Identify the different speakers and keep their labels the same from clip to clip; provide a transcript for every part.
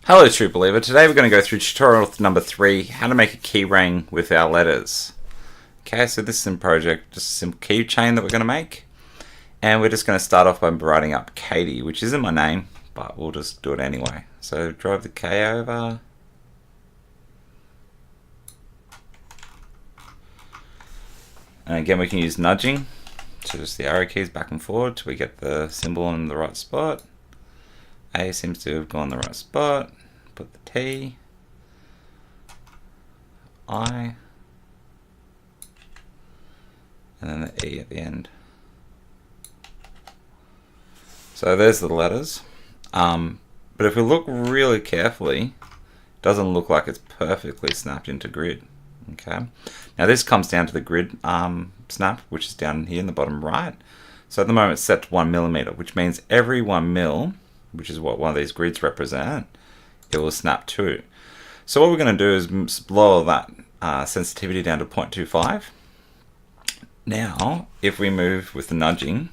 Speaker 1: Hello True Believer, today we're going to go through tutorial number 3, how to make a key ring with our letters. Okay, so this is a project, just a simple keychain that we're going to make. And we're just going to start off by writing up Katie, which isn't my name, but we'll just do it anyway. So drive the K over. And again we can use nudging, so just the arrow keys back and forward till we get the symbol in the right spot. A seems to have gone the right spot. Put the T, I, and then the E at the end. So there's the letters. But if we look really carefully, it doesn't look like it's perfectly snapped into grid. Okay. Now this comes down to the grid snap, which is down here in the bottom right. So at the moment it's set to 1mm, which means every 1 mil, which is what one of these grids represent, it will snap to. So what we're going to do is lower that sensitivity down to 0.25. Now, if we move with the nudging,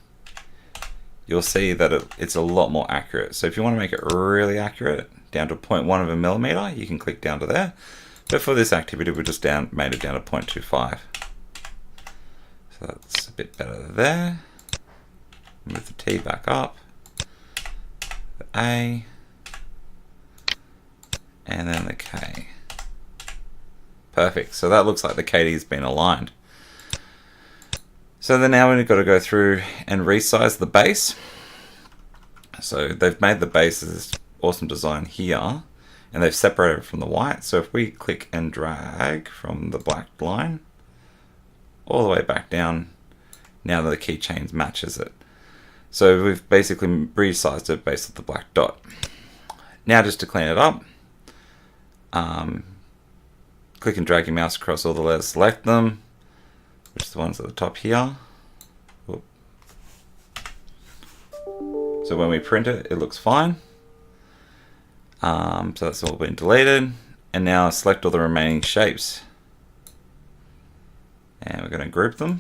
Speaker 1: you'll see that it's a lot more accurate. So if you want to make it really accurate, down to 0.1 of a millimeter, you can click down to there. But for this activity, we just made it down to 0.25. So that's a bit better there. Move the T back up. The A, and then the K. Perfect. So that looks like the Katie's been aligned. So then now we've got to go through and resize the base. So they've made the base as this awesome design here, and they've separated it from the white. So if we click and drag from the black line all the way back down, now that the keychain matches it. So we've basically resized it based on the black dot. Now just to clean it up, click and drag your mouse across all the letters, select them, which is the ones at the top here. Whoop. So when we print it, it looks fine. So that's all been deleted. And now select all the remaining shapes. And we're going to group them.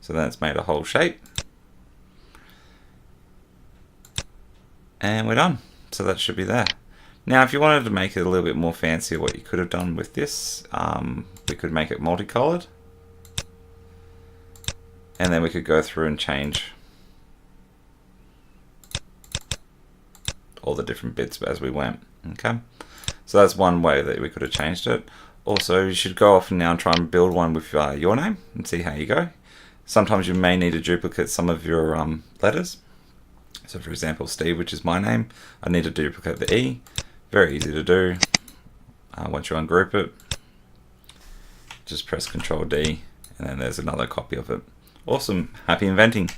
Speaker 1: So then it's made a whole shape. And we're done. So that should be there. Now if you wanted to make it a little bit more fancy, what you could have done with this, we could make it multicolored. And then we could go through and change all the different bits as we went. Okay, so that's one way that we could have changed it. Also, you should go off and now and try and build one with your name and see how you go. Sometimes you may need to duplicate some of your letters. So for example, Steve, which is my name, I need to duplicate the E. Very easy to do. Once you ungroup it, just press Ctrl D, and then there's another copy of it. Awesome, happy inventing.